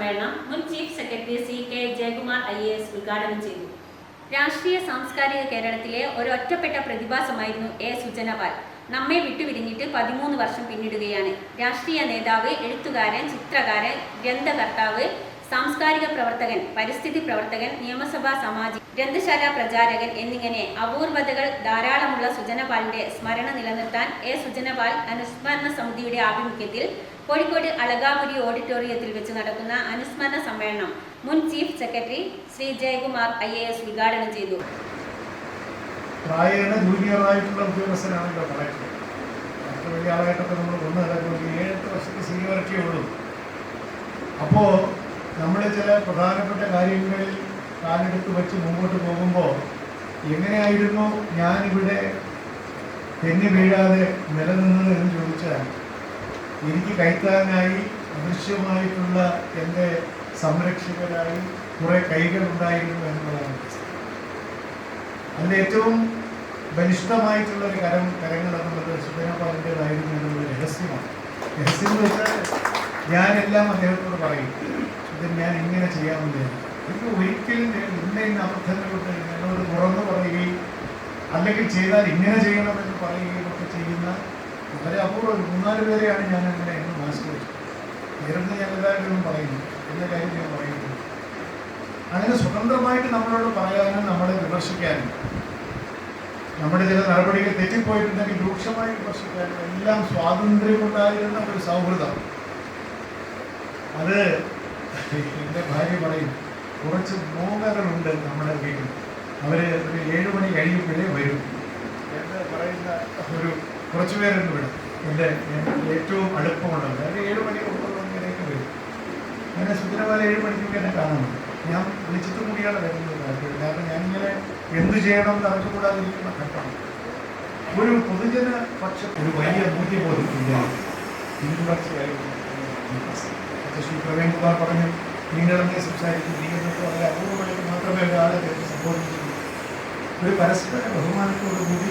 സമ്മേളനം മുൻ chief secretary C K Jayakumar IAS ഉദ്ഘാടനം ചെയ്തു. രാഷ്ട്രീയ സാംസ്കാരിക കേരളത്തിലെ ഒരു ഒറ്റപ്പെട്ട പ്രതിഭാസമായിരുന്നു എ സുജനപാൽ. നമ്മെ വിട്ടുപിരിഞ്ഞിട്ട് 13 വർഷം പിന്നിടുകയാണ്. രാഷ്ട്രീയ നേതാവ്, എഴുത്തുകാരൻ, ചിത്രകാരൻ, ഗ്രന്ഥകർത്താവ്, സാംസ്കാരിക പ്രവർത്തകൻ, പരിസ്ഥിതി പ്രവർത്തകൻ, നിയമസഭാ സാമാജിക, ഗ്രന്ഥശാല പ്രചാരകൻ എന്നിങ്ങനെ അപൂർവതകൾ ധാരാളമുള്ള സുജനപാലിന്റെ സ്മരണ നിലനിർത്താൻ എ സുജനപാൽ അനുസ്മരണ സമിതിയുടെ ആഭിമുഖ്യത്തിൽ കോഴിക്കോട് അളകാപുരി ഓഡിറ്റോറിയത്തിൽ വെച്ച് നടക്കുന്ന അനുസ്മരണ സമ്മേളനം മുൻ chief secretary Shri Jayakumar IAS ഉദ്ഘാടനം ചെയ്തു. പ്രായേണ ജൂനിയറായിട്ടുള്ള ഉദ്യോഗസ്ഥനാണല്ലോ കളക്ടർ. അത്ര വലിയ ആളായിട്ടൊക്കെ നമ്മൾ 7-8 വർഷത്തെ സീനിയോറിറ്റിയേ ഉള്ളൂ. അപ്പോൾ നമ്മൾ ചില പ്രധാനപ്പെട്ട കാര്യങ്ങളിൽ കാലെടുത്ത് വെച്ച് മുമ്പോട്ട് പോകുമ്പോൾ എങ്ങനെയായിരുന്നു ഞാനിവിടെ തെന്നി വീഴാതെ നിലനിന്നത് എന്ന് ചോദിച്ചാൽ, എനിക്ക് കൈത്താങ്ങായി അദൃശ്യമായിട്ടുള്ള എൻ്റെ സംരക്ഷകരായി കുറേ കൈകളുണ്ടായിരുന്നു എന്നുള്ളതാണ്. അതിൻ്റെ ഏറ്റവും ബലിഷ്ഠമായിട്ടുള്ളൊരു കരങ്ങൾ എന്നുള്ളത് സുജനപാലിൻ്റെതായിരുന്നു എന്നുള്ളത് രഹസ്യമാണ്. രഹസ്യം എന്ന് വെച്ചാൽ ഞാനെല്ലാം അദ്ദേഹത്തോട് പറയും, ഇത് ഞാൻ ഇങ്ങനെ ചെയ്യാമെന്ന്. എനിക്ക് ഒരിക്കലും ഇന്ന അബദ്ധങ്ങളുണ്ട് എന്നോട് തുറന്നു പറയുകയും അല്ലെങ്കിൽ ചെയ്താൽ ഇങ്ങനെ ചെയ്യണമെന്ന് പറയുകയും ഒക്കെ ചെയ്യുന്ന വളരെ അപൂർവം 3-4 പേരെയാണ് ഞാൻ അങ്ങനെ എന്ന് ആശ്രയിച്ചത്. നേരിട്ട് ഞാൻ എല്ലാവരും പറയുന്നു, എല്ലാ കാര്യം ഞാൻ പറയുന്നു. അങ്ങനെ സ്വതന്ത്രമായിട്ട് നമ്മളോട് പറയാനും നമ്മളെ വിമർശിക്കാനും നമ്മുടെ ചില നടപടികൾ തെറ്റിപ്പോയിട്ടുണ്ടെങ്കിൽ രൂക്ഷമായി വിമർശിക്കാനും എല്ലാം സ്വാതന്ത്ര്യമുണ്ടായിരുന്ന ഒരു സൗഹൃദം. അത് എൻ്റെ ഭാര്യ പറയും, കുറച്ച് മോങ്ങകളുണ്ട് നമ്മുടെ വീട്ടിൽ. അവർ ഒരു 7 മണി കഴിയുമ്പോഴേ വരും എന്ന് പറയുന്ന കുറച്ച് പേരുണ്ട് ഇവിടെ. എൻ്റെ ഏറ്റവും അടുപ്പമുള്ളത് അവർ 7 മണി 9 മണിയിലേക്ക് വരും. അങ്ങനെ സുജനപാൽ 7 മണിക്കൊക്കെ എന്നെ കാണുന്നുണ്ട്. ഞാൻ വിളിച്ചിട്ട് കൂടിയാണ് വരുന്നത്. കാരണം ഞാനിങ്ങനെ എന്ത് ചെയ്യണം എന്ന് അറിഞ്ഞുകൂടാതിരിക്കുന്ന ഘട്ടമാണ്. ഒരു പൊതുജന പക്ഷം ഒരു വലിയ മൂല്യബോധം പിന്തുടർച്ചയായിരുന്നു. ശ്രീ പ്രവീൺകുമാർ പറഞ്ഞു, നിങ്ങളെന്നെ സംസാരിക്കും, നിങ്ങൾക്ക് വളരെ അപൂർവമായിട്ട് മാത്രമേ ഒരാളെ സംബോധിച്ചിട്ടുള്ളൂ. ഒരു പരസ്പര ബഹുമാനത്തോടുകൂടി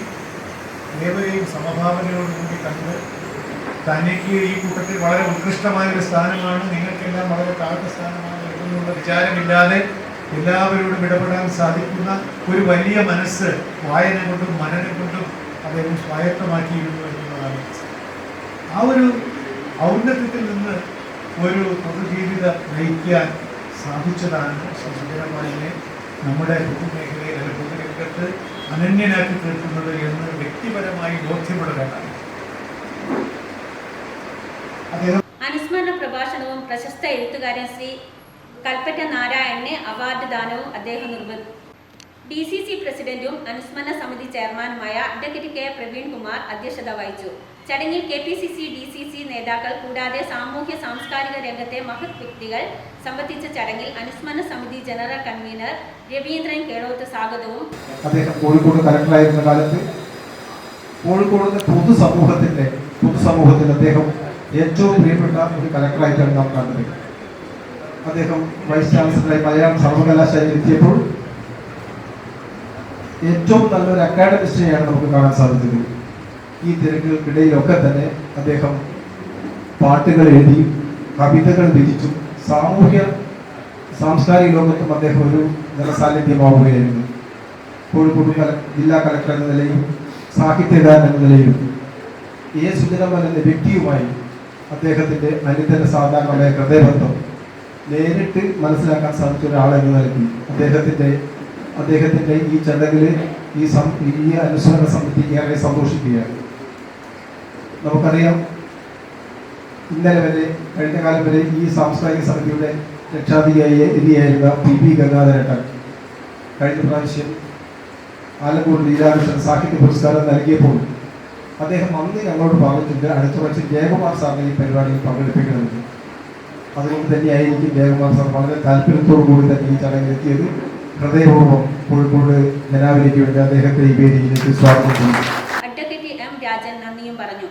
ഏവരെയും സമഭാവനയോടുകൂടി കണ്ട് തനിക്ക് ഈ കൂട്ടത്തിൽ വളരെ ഉത്കൃഷ്ടമായൊരു സ്ഥാനമാണ്, നിങ്ങൾക്കെല്ലാം വളരെ താഴ്ന്ന സ്ഥാനമാണ് എന്നുള്ള വിചാരമില്ലാതെ എല്ലാവരോടും ഇടപെടാൻ സാധിക്കുന്ന ഒരു വലിയ മനസ്സ് വായന കൊണ്ടും മനനം കൊണ്ടും അദ്ദേഹം സ്വായത്തമാക്കിയിരുന്നു എന്നുള്ളതാണ്. ആ ഒരു ഔന്നത്യത്തിൽ നിന്ന് ഒരു പൊതുജീവിതം നയിക്കാൻ സാധിച്ചതാണ് സുജനപാലിനെ നമ്മുടെ പൊതുമേഖലയിൽ അല്ലെങ്കിൽ പൊതുരംഗത്ത് അനന്യനാക്കി തീർക്കുന്നത് എന്ന് വ്യക്തിപരമായി ബോധ്യപ്പെടുകയാണ്. അനുസ്മരണ പ്രഭാഷണവും പ്രശസ്ത എഴുത്തുകാരൻ ശ്രീ കൽപ്പറ്റ നാരായണന് അവാർഡ് ദാനവും അദ്ദേഹം നിർവഹിച്ചു. DCC പ്രസിഡന്റും അനുസ്മരണ സമിതി ചെയർമാനുമായ അഡ്വക്കേറ്റ് K പ്രവീൺകുമാർ അധ്യക്ഷത വഹിച്ചു. ചടങ്ങിൽ KPCC DCC നേതാക്കൾ കൂടാതെ സാമൂഹ്യ സാംസ്കാരിക രംഗത്തെ മഹത് വ്യക്തികൾ സംബന്ധിച്ച ചടങ്ങിൽ അനുസ്മരണ സമിതി ജനറൽ കൺവീനർ രവീന്ദ്രൻ കേളോത്ത് സ്വാഗതവും. അദ്ദേഹം കോഴിക്കോട് കലക്ടറായിരുന്ന കാലത്ത് കോഴിക്കോട് പൊതുസമൂഹത്തിൽ അദ്ദേഹം ഏറ്റവും പ്രിയപ്പെട്ട ഒരു കലക്ടറായിട്ടാണ് നാം കണ്ടത്. അദ്ദേഹം വൈസ് ചാൻസലറായി മലയാളം സർവകലാശാലയിൽ എത്തിയപ്പോൾ ഏറ്റവും നല്ലൊരു അക്കാഡമിസ്റ്റിനെയാണ് നമുക്ക് കാണാൻ സാധിച്ചത്. ഈ തിരക്കുകൾക്കിടയിലൊക്കെ തന്നെ അദ്ദേഹം പാട്ടുകൾ എഴുതിയും കവിതകൾ രചിച്ചും സാംസ്കാരിക ലോകത്തും അദ്ദേഹം ഒരു ജനസാന്നിധ്യമാവുകയായിരുന്നു. കോഴിക്കോട് ജില്ലാ കളക്ടർ എന്ന നിലയിലും സാഹിത്യകാരൻ എന്ന നിലയിലും എ സുജനപാൽ എന്ന വ്യക്തിയുമായി അദ്ദേഹത്തിൻ്റെ അനുദിന സാധാരണമായ ഹൃദയബന്ധം നേരിട്ട് മനസ്സിലാക്കാൻ സാധിച്ച ഒരാളെന്ന നിലയ്ക്ക് അദ്ദേഹത്തിൻ്റെ ഈ ചടങ്ങിൽ ഈ അനുസ്മരണ സമിതി ഏറെ സന്തോഷിക്കുകയാണ്. നമുക്കറിയാം, ഇന്നലെ വരെ കഴിഞ്ഞ കാലം വരെ ഈ സാംസ്കാരിക സമിതിയുടെ രക്ഷാധികാരിയായിരുന്ന PB ഗംഗാധരേട്ടൻ കഴിഞ്ഞ പ്രാവശ്യം ആലപ്പുഴ ലീലാകൃഷ്ണൻ സാഹിത്യ പുരസ്കാരം നൽകിയപ്പോൾ അദ്ദേഹം അന്ന് ഞങ്ങളോട് പറഞ്ഞിട്ടുണ്ട്, അടുത്ത പ്രാവശ്യം ജയകുമാർ സാറിനെ ഈ പരിപാടിയിൽ പങ്കെടുപ്പിക്കണമെന്ന്. അതുകൊണ്ട് തന്നെയായിരിക്കും ജയകുമാർ സാർ വളരെ താല്പര്യത്തോടു കൂടി തന്നെ ഈ ചടങ്ങിലെത്തിയത്. ഹൃദയപൂർവ്വം കോഴിക്കോട് ജനാവിലേക്ക് വേണ്ടി അദ്ദേഹത്തെ ഈ വേദിയിലേക്ക് സ്വാഗതം ചെയ്യുന്നു. അഡ്വക്കേറ്റ് M രാജൻ നന്ദിയും പറഞ്ഞു.